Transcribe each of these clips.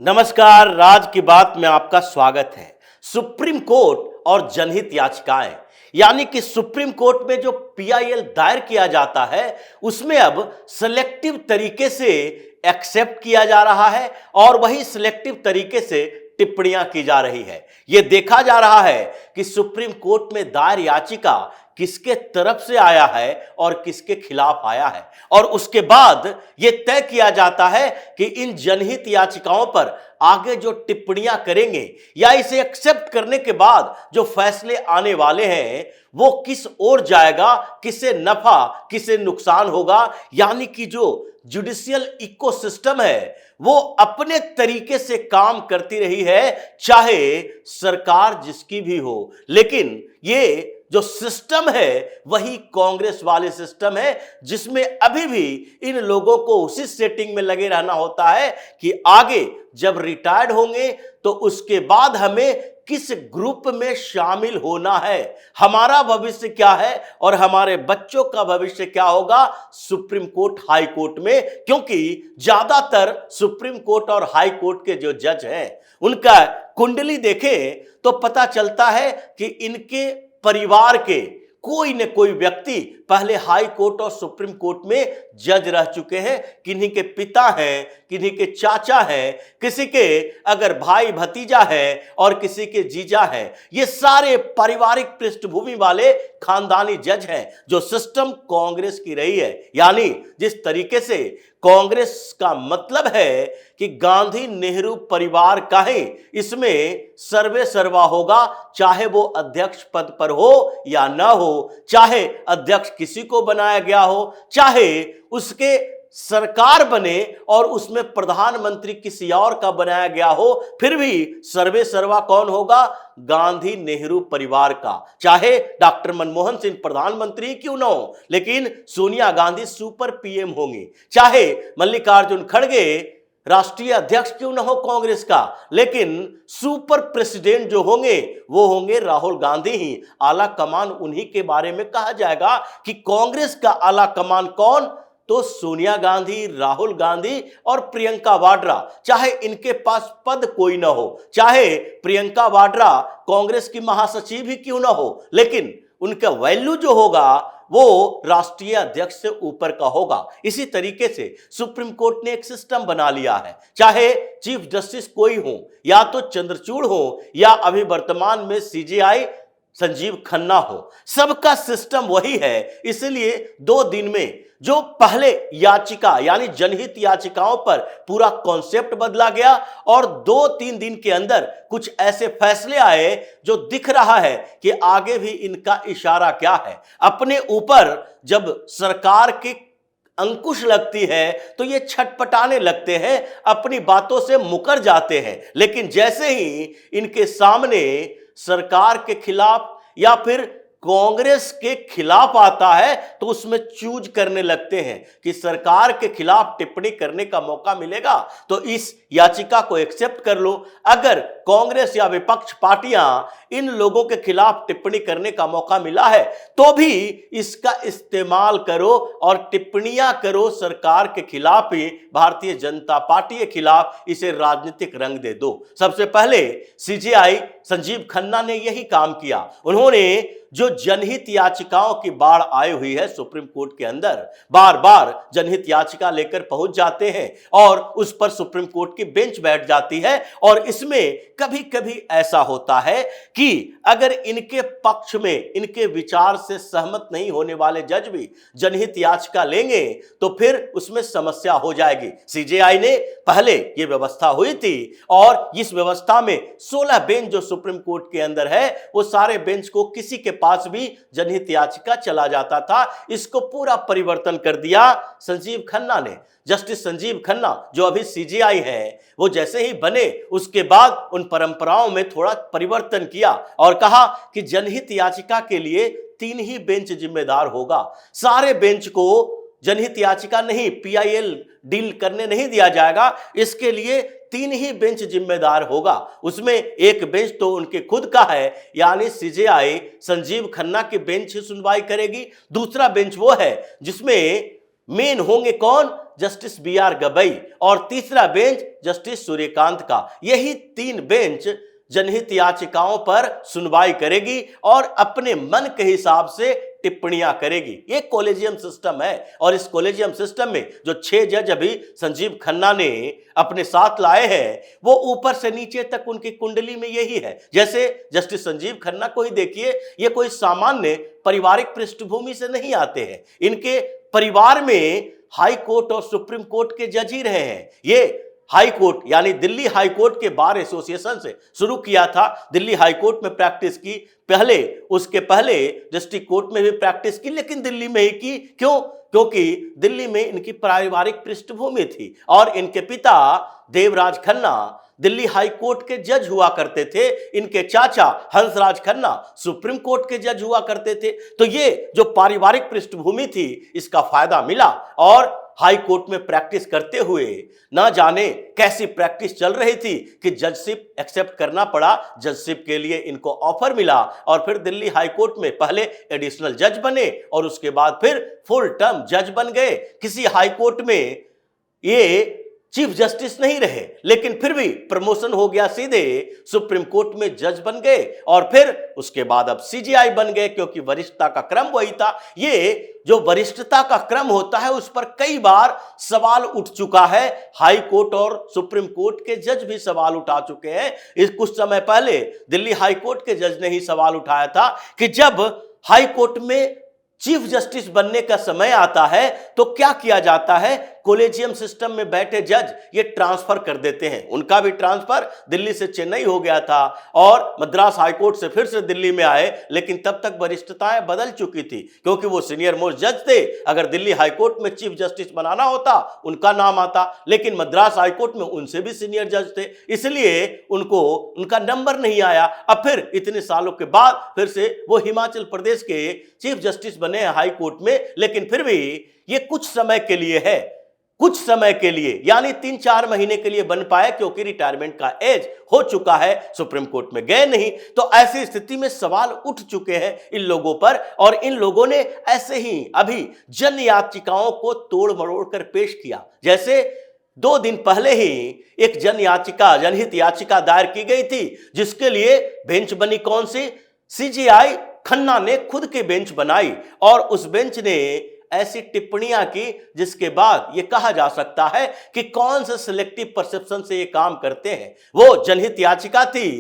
नमस्कार, राज की बात में आपका स्वागत है। सुप्रीम कोर्ट और जनहित याचिकाएं, यानी कि सुप्रीम कोर्ट में जो पीआईएल दायर किया जाता है उसमें अब सिलेक्टिव तरीके से एक्सेप्ट किया जा रहा है और वही सिलेक्टिव तरीके से टिप्पणियां की जा रही है। यह देखा जा रहा है कि सुप्रीम कोर्ट में दायर याचिका किसके तरफ से आया है और किसके खिलाफ आया है, और उसके बाद यह तय किया जाता है कि इन जनहित याचिकाओं पर आगे जो टिप्पणियां करेंगे या इसे एक्सेप्ट करने के बाद जो फैसले आने वाले हैं वो किस ओर जाएगा, किसे नफा किसे नुकसान होगा। यानी कि जो जुडिशियल इकोसिस्टम है वो अपने तरीके से काम करती रही है, चाहे सरकार जिसकी भी हो, लेकिन ये जो सिस्टम है वही कांग्रेस वाले सिस्टम है जिसमें अभी भी इन लोगों को उसी सेटिंग में लगे रहना होता है कि आगे जब रिटायर्ड होंगे तो उसके बाद हमें किस ग्रुप में शामिल होना है, हमारा भविष्य क्या है और हमारे बच्चों का भविष्य क्या होगा सुप्रीम कोर्ट हाई कोर्ट में। क्योंकि ज्यादातर सुप्रीम कोर्ट और हाई कोर्ट के जो जज हैं उनका कुंडली देखें तो पता चलता है कि इनके परिवार के कोई न कोई व्यक्ति पहले हाई कोर्ट और सुप्रीम कोर्ट में जज रह चुके हैं। किन्हीं के पिता हैं, किन्हीं के चाचा हैं, किसी के अगर भाई भतीजा है और किसी के जीजा हैं। ये सारे पारिवारिक पृष्ठभूमि वाले खानदानी जज हैं जो सिस्टम कांग्रेस की रही है। यानी जिस तरीके से कांग्रेस का मतलब है कि गांधी नेहरू परिवार का ही इसमें सर्वे सर्वा होगा, चाहे वो अध्यक्ष पद पर हो या ना हो, चाहे अध्यक्ष किसी को बनाया गया हो, चाहे उसके सरकार बने और उसमें प्रधानमंत्री किसी और का बनाया गया हो, फिर भी सर्वे सर्वा कौन होगा? गांधी नेहरू परिवार का। चाहे डॉक्टर मनमोहन सिंह प्रधानमंत्री क्यों ना हो, लेकिन सोनिया गांधी सुपर पीएम होंगी। चाहे मल्लिकार्जुन खड़गे राष्ट्रीय अध्यक्ष क्यों ना हो कांग्रेस का, लेकिन सुपर प्रेसिडेंट जो होंगे वो होंगे राहुल गांधी ही। आला कमान उन्हीं के बारे में कहा जाएगा कि कांग्रेस का आला कमान कौन? तो सोनिया गांधी, राहुल गांधी और प्रियंका वाड्रा। चाहे इनके पास पद कोई ना हो, चाहे प्रियंका वाड्रा कांग्रेस की महासचिव ही क्यों ना हो, लेकिन उनका वैल्यू जो होगा वो राष्ट्रीय अध्यक्ष से ऊपर का होगा। इसी तरीके से सुप्रीम कोर्ट ने एक सिस्टम बना लिया है, चाहे चीफ जस्टिस कोई हो, या तो चंद्रचूड़ हो या अभी वर्तमान में सीजेआई संजीव खन्ना हो, सबका सिस्टम वही है। इसलिए 2 दिन में जो पहले याचिका यानी जनहित याचिकाओं पर पूरा कॉन्सेप्ट बदला गया और 2-3 दिन के अंदर कुछ ऐसे फैसले आए जो दिख रहा है कि आगे भी इनका इशारा क्या है। अपने ऊपर जब सरकार की अंकुश लगती है तो ये छटपटाने लगते हैं, अपनी बातों से मुकर जाते हैं, लेकिन जैसे ही इनके सामने सरकार के खिलाफ या फिर कांग्रेस के खिलाफ आता है तो उसमें चूज करने लगते हैं कि सरकार के खिलाफ टिप्पणी करने का मौका मिलेगा तो इस याचिका को एक्सेप्ट कर लो। अगर कांग्रेस या विपक्ष पार्टियां इन लोगों के खिलाफ टिप्पणी करने का मौका मिला है तो भी इसका इस्तेमाल करो और टिप्पणियां करो सरकार के खिलाफ ही, भारतीय जनता पार्टी के खिलाफ, इसे राजनीतिक रंग दे दो। सबसे पहले सीजेआई संजीव खन्ना ने यही काम किया। उन्होंने जो जनहित याचिकाओं की बाढ़ आई हुई है सुप्रीम कोर्ट के अंदर, बार बार जनहित याचिका लेकर पहुंच जाते हैं और उस पर सुप्रीम कोर्ट की बेंच बैठ जाती है। और इसमें कभी कभी ऐसा होता है कि अगर इनके पक्ष में इनके विचार से सहमत नहीं होने वाले जज भी जनहित याचिका लेंगे तो फिर उसमें समस्या हो जाएगी। सीजेआई ने पहले ये व्यवस्था हुई थी और इस व्यवस्था में 16 बेंच जो सुप्रीम कोर्ट के अंदर है वो सारे बेंच को किसी के पास भी जनहित याचिका चला जाता था। इसको पूरा परिवर्तन कर दिया संजीव खन्ना ने। जस्टिस संजीव खन्ना जो अभी सीजेआई है वो जैसे ही बने उसके बाद उन परंपराओं में थोड़ा परिवर्तन किया और कहा कि जनहित याचिका के लिए 3 ही बेंच जिम्मेदार होगा। सारे बेंच को जनहित याचिका नहीं, पीआईएल डील करने नहीं दिया जाएगा। इसके लिए 3 ही बेंच जिम्मेदार होगा। उसमें एक बेंच तो उनके खुद का है, यानी सीजेआई संजीव खन्ना की बेंच ही सुनवाई करेगी। दूसरा बेंच वो है जिसमें मेन होंगे कौन? जस्टिस बी आर गवई और तीसरा बेंच जस्टिस सूर्यकांत का। यही 3 बेंच जनहित याचिकाओं पर सुनवाई करेगी और अपने मन के हिसाब से टिप्पणियां करेगी। ये कॉलेजियम सिस्टम है और इस कॉलेजियम सिस्टम में जो 6 जज अभी संजीव खन्ना ने अपने साथ लाए हैं, वो ऊपर से नीचे तक उनकी कुंडली में यही है। जैसे जस्टिस संजीव खन्ना को ही देखिए, ये कोई सामान्य पारिवारिक पृष्ठभूमि से नहीं आते हैं। इनके परिवार में हाई कोर्ट और सुप्रीम कोर्ट के जज ही रहे हैं। ये हाई कोर्ट यानी दिल्ली हाई कोर्ट के बार एसोसिएशन से शुरू किया था, दिल्ली हाई कोर्ट में प्रैक्टिस की, पहले उसके पहले डिस्ट्रिक्ट कोर्ट में भी प्रैक्टिस की, लेकिन दिल्ली में ही की। क्यों? क्योंकि दिल्ली में इनकी पारिवारिक पृष्ठभूमि थी और इनके पिता देवराज खन्ना दिल्ली हाई कोर्ट के जज हुआ करते थे, इनके चाचा हंसराज खन्ना सुप्रीम कोर्ट के जज हुआ करते थे। तो ये जो पारिवारिक पृष्ठभूमि थी, इसका फायदा मिला और हाई कोर्ट में प्रैक्टिस करते हुए ना जाने कैसी प्रैक्टिस चल रही थी कि जजशिप एक्सेप्ट करना पड़ा। जजशिप के लिए इनको ऑफर मिला और फिर दिल्ली हाई कोर्ट में पहले एडिशनल जज बने और उसके बाद फिर फुल टर्म जज बन गए। किसी हाई कोर्ट में ये चीफ जस्टिस नहीं रहे, लेकिन फिर भी प्रमोशन हो गया, सीधे सुप्रीम कोर्ट में जज बन गए और फिर उसके बाद अब सीजेआई बन गए, क्योंकि वरिष्ठता का क्रम वही था। ये जो वरिष्ठता का क्रम होता है, उस पर कई बार सवाल उठ चुका है। हाई कोर्ट और सुप्रीम कोर्ट के जज भी सवाल उठा चुके हैं। इस कुछ समय पहले दिल्ली हाई कोर्ट के जज ने ही सवाल उठाया था कि जब हाई कोर्ट में चीफ जस्टिस बनने का समय आता है तो क्या किया जाता है, कॉलेजियम सिस्टम में बैठे जज ये ट्रांसफर कर देते हैं। उनका भी ट्रांसफर दिल्ली से चेन्नई हो गया था और मद्रास हाईकोर्ट से फिर से दिल्ली में आए, लेकिन तब तक वरिष्ठताएं बदल चुकी थी, क्योंकि वो सीनियर मोस्ट जज थे। अगर दिल्ली हाईकोर्ट में चीफ जस्टिस बनाना होता, उनका नाम आता, लेकिन मद्रास हाईकोर्ट में उनसे भी सीनियर जज थे, इसलिए उनको उनका नंबर नहीं आया। अब फिर इतने सालों के बाद फिर से वो हिमाचल प्रदेश के चीफ जस्टिस बने हैं हाई कोर्ट में, लेकिन फिर भी ये कुछ समय के लिए है, कुछ समय के लिए यानी 3-4 महीने के लिए बन पाए, क्योंकि रिटायरमेंट का एज हो चुका है, सुप्रीम कोर्ट में गए नहीं। तो ऐसी स्थिति में सवाल उठ चुके हैं इन लोगों पर और इन लोगों ने ऐसे ही अभी जन याचिकाओं को तोड़ मरोड़ कर पेश किया। जैसे 2 दिन पहले ही एक जनहित याचिका दायर की गई थी, जिसके लिए बेंच बनी कौन सी, सीजेआई खन्ना ने खुद की बेंच बनाई और उस बेंच ने ऐसी टिप्पणियां की जिसके बाद यह कहा जा सकता है कि कौन से सिलेक्टिव परसेप्शन से ये काम करते हैं। वो जनहित याचिका थी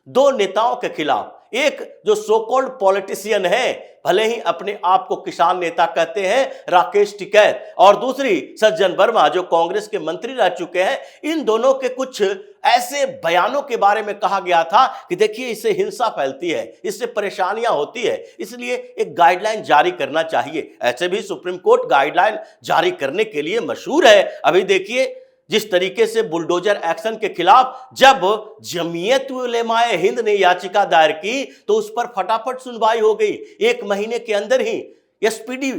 2 नेताओं के खिलाफ। एक जो सो कॉल्ड पॉलिटिशियन है, भले ही अपने आप को किसान नेता कहते हैं, राकेश टिकैत, और दूसरी सज्जन वर्मा जो कांग्रेस के मंत्री रह चुके हैं। इन दोनों के कुछ ऐसे बयानों के बारे में कहा गया था कि देखिए इससे हिंसा फैलती है, इससे परेशानियां होती है, इसलिए एक गाइडलाइन जारी करना चाहिए। ऐसे भी सुप्रीम कोर्ट गाइडलाइन जारी करने के लिए मशहूर है। अभी देखिए जिस तरीके से बुलडोजर एक्शन के खिलाफ जब जमीयत उलेमाए हिंद ने याचिका दायर की तो उस पर फटाफट सुनवाई हो गई, 1 महीने के अंदर ही एसपीडी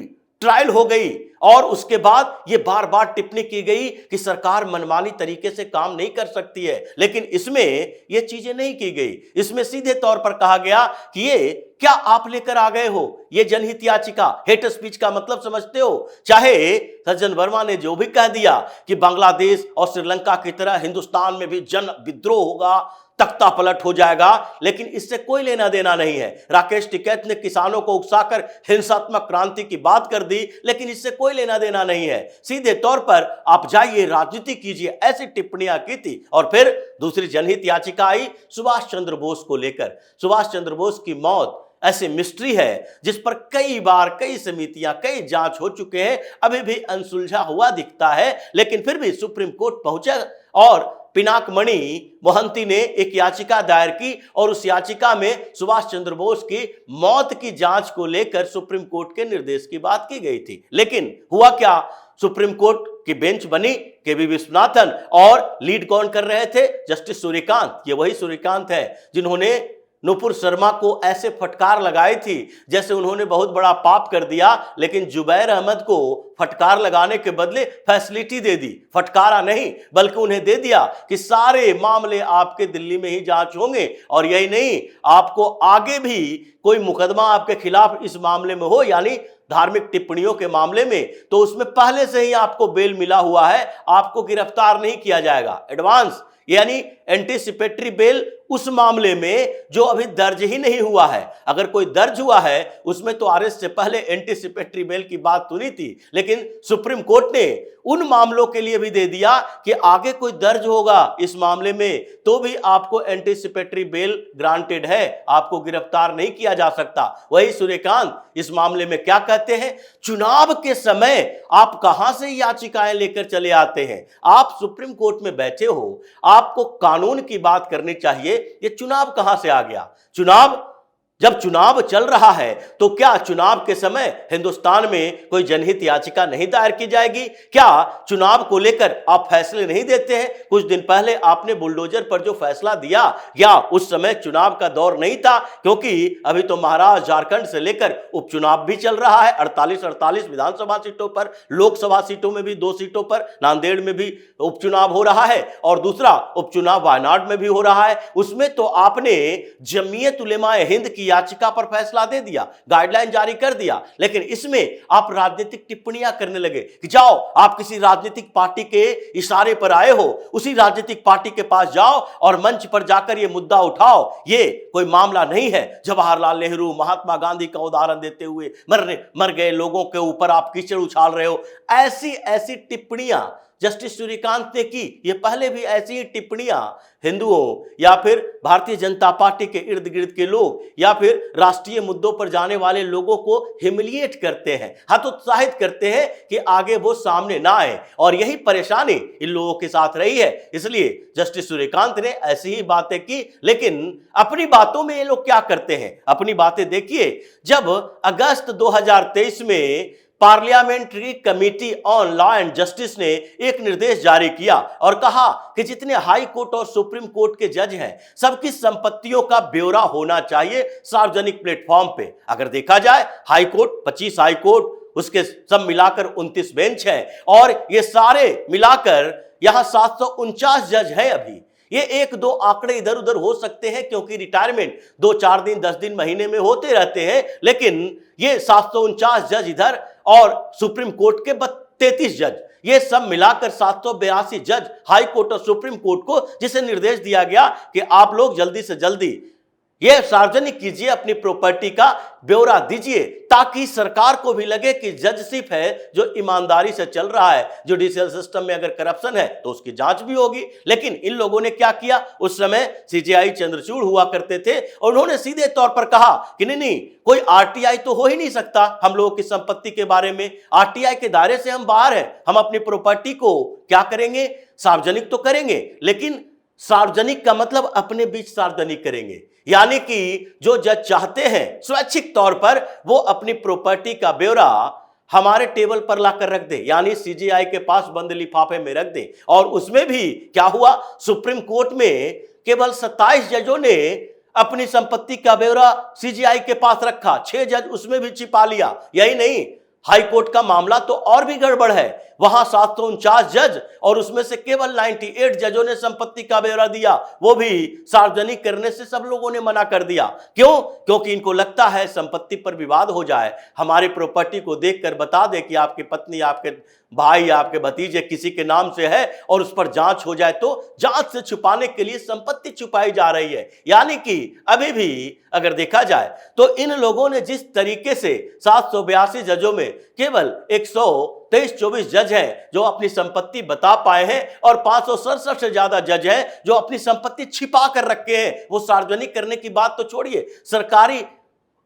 ट्रायल हो गई और उसके बाद ये बार बार टिप्पणी की गई कि सरकार मनमानी तरीके से काम नहीं कर सकती है, लेकिन इसमें ये चीजें नहीं की गई। इसमें सीधे तौर पर कहा गया कि ये क्या आप लेकर आ गए हो, ये जनहित याचिका, हेट स्पीच का मतलब समझते हो। चाहे सज्जन वर्मा ने जो भी कह दिया कि बांग्लादेश और श्रीलंका की तरह हिंदुस्तान में भी जन विद्रोह होगा, तख्ता पलट हो जाएगा, लेकिन इससे कोई लेना देना नहीं है। राकेश टिकैत ने किसानों को उकसाकर हिंसात्मक क्रांति की बात कर दी, लेकिन इससे कोई लेना देना नहीं है। सीधे तौर पर आप जाइए, राजनीति कीजिए, ऐसी टिप्पणियां की थी। और फिर दूसरी जनहित याचिका आई सुभाष चंद्र बोस को लेकर। सुभाष चंद्र बोस की मौत ऐसी मिस्ट्री है जिस पर कई बार कई समितियां, कई जांच हो चुके हैं, अभी भी अनसुलझा हुआ दिखता है। लेकिन फिर भी सुप्रीम कोर्ट पहुंचे और पिनाकमणि मोहंती ने एक याचिका दायर की और उस याचिका में सुभाष चंद्र बोस की मौत की जांच को लेकर सुप्रीम कोर्ट के निर्देश की बात की गई थी। लेकिन हुआ क्या, सुप्रीम कोर्ट की बेंच बनी केवी विश्वनाथन और लीड कौन कर रहे थे, जस्टिस सूर्यकांत। ये वही सूर्यकांत है जिन्होंने नुपुर शर्मा को ऐसे फटकार लगाई थी जैसे उन्होंने बहुत बड़ा पाप कर दिया, लेकिन जुबैर अहमद को फटकार लगाने के बदले फैसिलिटी दे दी। फटकारा नहीं, बल्कि उन्हें दे दिया कि सारे मामले आपके दिल्ली में ही जांच होंगे, और यही नहीं, आपको आगे भी कोई मुकदमा आपके खिलाफ इस मामले में हो, यानी धार्मिक टिप्पणियों के मामले में, तो उसमें पहले से ही आपको बेल मिला हुआ है, आपको गिरफ्तार नहीं किया जाएगा। एडवांस यानी एंटीसिपेटरी बेल उस मामले में जो अभी दर्ज ही नहीं हुआ है। अगर कोई दर्ज हुआ है उसमें तो अरेस्ट से पहले एंटीसिपेटरी बेल की बात सुनी थी, लेकिन सुप्रीम कोर्ट ने उन मामलों के लिए भी दे दिया कि आगे कोई दर्ज होगा इस मामले में तो भी आपको एंटीसिपेटरी बेल ग्रांटेड है, आपको गिरफ्तार नहीं किया जा सकता। वही सूर्यकांत इस मामले में क्या कहते हैं, चुनाव के समय आप कहां से याचिकाएं लेकर चले आते हैं? आप सुप्रीम कोर्ट में बैठे हो, आपको कानून की बात करनी चाहिए, ये चुनाव कहां से आ गया? जब चुनाव चल रहा है तो क्या चुनाव के समय हिंदुस्तान में कोई जनहित याचिका नहीं दायर की जाएगी? क्या चुनाव को लेकर आप फैसले नहीं देते हैं? कुछ दिन पहले आपने बुलडोजर पर जो फैसला दिया, या उस समय चुनाव का दौर नहीं था? क्योंकि अभी तो महाराष्ट्र, झारखंड से लेकर उपचुनाव भी चल रहा है। 48 विधानसभा सीटों पर, लोकसभा सीटों में भी 2 सीटों पर, नांदेड़ में भी उपचुनाव हो रहा है, और दूसरा उपचुनाव वायनाड में भी हो रहा है। उसमें तो आपने जमीयत उलेमाए हिंद की याचिका पर फैसला दे दिया, गाइडलाइन जारी कर दिया, लेकिन इसमें आप राजनीतिक टिप्पणियां करने लगे कि जाओ, आप किसी राजनीतिक पार्टी के इशारे पर आए हो, उसी राजनीतिक पार्टी के पास जाओ और मंच पर जाकर यह मुद्दा उठाओ। ये कोई मामला नहीं है। जवाहरलाल नेहरू, महात्मा गांधी का उदाहरण देते हुए मर गए लोगों के ऊपर आप कीचड़ उछाल रहे हो। ऐसी टिप्पणियां जस्टिस सूर्यकांत ने की। ये पहले भी ऐसी ही टिप्पणियां हिंदुओं या फिर भारतीय जनता पार्टी के इर्द गिर्द के लोग या फिर राष्ट्रीय मुद्दों पर जाने वाले लोगों को हिमिलिएट करते हैं, हतोत्साहित करते हैं कि आगे वो सामने ना आए, और यही परेशानी इन लोगों के साथ रही है। इसलिए जस्टिस सूर्यकांत ने ऐसी ही बातें की, लेकिन अपनी बातों में ये लोग क्या करते हैं, अपनी बातें देखिए। जब अगस्त 2023 में parliamentary committee on law and justice ने एक निर्देश जारी किया और कहा कि जितने हाई कोर्ट और सुप्रीम कोर्ट के जज हैं, सबकी संपत्तियों का ब्यौरा होना चाहिए सार्वजनिक प्लेटफॉर्म पे। अगर देखा जाए, हाई कोर्ट 25 हाई कोर्ट, उसके सब मिलाकर 29 बेंच है, और ये सारे मिलाकर यहां 749 जज हैं। अभी ये 1-2 आंकड़े इधर उधर हो सकते हैं क्योंकि रिटायरमेंट 2-4 दिन 10 दिन महीने में होते रहते हैं, लेकिन ये 749 जज इधर और सुप्रीम कोर्ट के 33 जज, ये सब मिलाकर 782 जज हाई कोर्ट और सुप्रीम कोर्ट को, जिसे निर्देश दिया गया कि आप लोग जल्दी से जल्दी ये सार्वजनिक कीजिए, अपनी प्रॉपर्टी का ब्यौरा दीजिए, ताकि सरकार को भी लगे कि जजशिप है जो ईमानदारी से चल रहा है। जुडिशियल सिस्टम में अगर करप्शन है तो उसकी जांच भी होगी। लेकिन इन लोगों ने क्या किया, उस समय सीजेआई चंद्रचूड़ हुआ करते थे और उन्होंने सीधे तौर पर कहा कि नहीं, कोई आरटीआई तो हो ही नहीं सकता हम लोगों की संपत्ति के बारे में, आरटीआई के दायरे से हम बाहर हैं, हम अपनी प्रॉपर्टी को क्या करेंगे, सार्वजनिक तो करेंगे, लेकिन सार्वजनिक का मतलब अपने बीच सार्वजनिक करेंगे। यानी कि जो जज चाहते हैं स्वैच्छिक तौर पर वो अपनी प्रॉपर्टी का ब्यौरा हमारे टेबल पर लाकर रख दे, यानी सीजीआई के पास बंद लिफाफे में रख दे। और उसमें भी क्या हुआ, सुप्रीम कोर्ट में केवल 27 जजों ने अपनी संपत्ति का ब्यौरा सीजीआई के पास रखा, 6 जज उसमें भी छिपा लिया। यही नहीं, हाई कोर्ट का मामला तो और भी गड़बड़ है, वहां 749 जज और उसमें से केवल 98 जजों ने संपत्ति का ब्यौरा दिया, वो भी सार्वजनिक करने से सब लोगों ने मना कर दिया। क्यों? क्योंकि इनको लगता है संपत्ति पर विवाद हो जाए, हमारी प्रॉपर्टी को देखकर बता दे कि आपकी पत्नी, आपके भाई, आपके भतीजे किसी के नाम से है और उस पर जांच हो जाए, तो जांच से छुपाने के लिए संपत्ति छुपाई जा रही है। यानी कि अभी भी अगर देखा जाए तो इन लोगों ने जिस तरीके से 782 जजों में केवल 123-24 जज हैं जो अपनी संपत्ति बता पाए हैं और 567 से ज्यादा जज हैं जो अपनी संपत्ति छिपा कर रखे हैं, वो सार्वजनिक करने की बात तो छोड़िए, सरकारी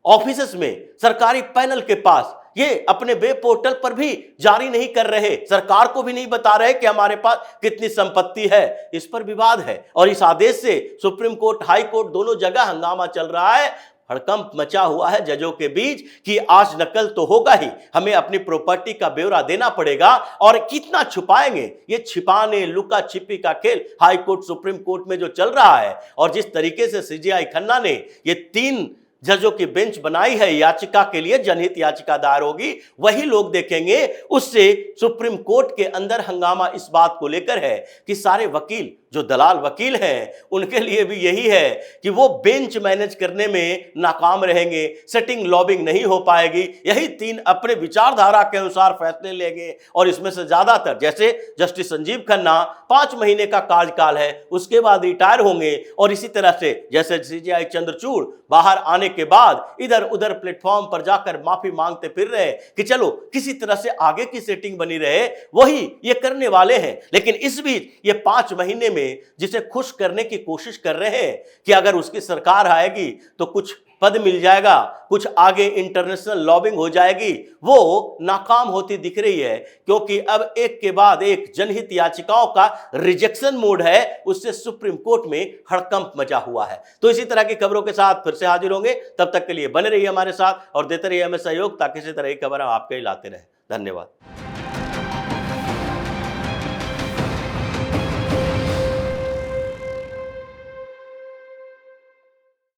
ऑफिसेस में, सरकारी पैनल के पास ये अपने वेब पोर्टल पर भी जारी नहीं कर रहे, सरकार को भी नहीं बता रहे कि हमारे पास कितनी संपत्ति है। इस पर विवाद है और इस आदेश से सुप्रीम कोर्ट, हाई कोर्ट दोनों जगह हंगामा चल रहा है। हड़कंप मचा हुआ है जजों के बीच कि आज नकल तो होगा ही, हमें अपनी प्रॉपर्टी का ब्यौरा देना पड़ेगा और कितना छुपाएंगे। ये छिपाने लुका छिपी का खेल हाई कोर्ट सुप्रीम कोर्ट में जो चल रहा है और जिस तरीके से सीजेआई खन्ना ने ये 3 जजों की बेंच बनाई है याचिका के लिए, जनहित याचिका दायर होगी, वही लोग देखेंगे। उससे सुप्रीम कोर्ट के अंदर हंगामा इस बात को लेकर है कि सारे वकील जो दलाल वकील हैं उनके लिए भी यही है कि वो बेंच मैनेज करने में नाकाम रहेंगे, सेटिंग लॉबिंग नहीं हो पाएगी। यही 3 अपने विचारधारा के अनुसार फैसले लेंगे और इसमें से ज्यादातर, जैसे जस्टिस संजीव खन्ना 5 महीने का कार्यकाल है, उसके बाद रिटायर होंगे। और इसी तरह से जैसे सीजेआई चंद्रचूड़ बाहर आने के बाद इधर उधर प्लेटफॉर्म पर जाकर माफी मांगते फिर रहे कि चलो किसी तरह से आगे की सेटिंग बनी रहे, वही ये करने वाले हैं। लेकिन इस बीच ये 5 महीने में जिसे खुश करने की कोशिश कर रहे हैं कि अगर उसकी सरकार आएगी तो कुछ पद मिल जाएगा, कुछ आगे इंटरनेशनल लॉबिंग हो जाएगी, वो नाकाम होती दिख रही है। क्योंकि अब एक के बाद एक जनहित याचिकाओं का रिजेक्शन मोड है, उससे सुप्रीम कोर्ट में हड़कंप मचा हुआ है। तो इसी तरह की खबरों के साथ फिर से हाजिर होंगे, तब तक के लिए बने रहिए हमारे साथ और देते रहिए हमें सहयोग, ताकि इसी तरह की खबर हम आपके लिए लाते रहे। धन्यवाद।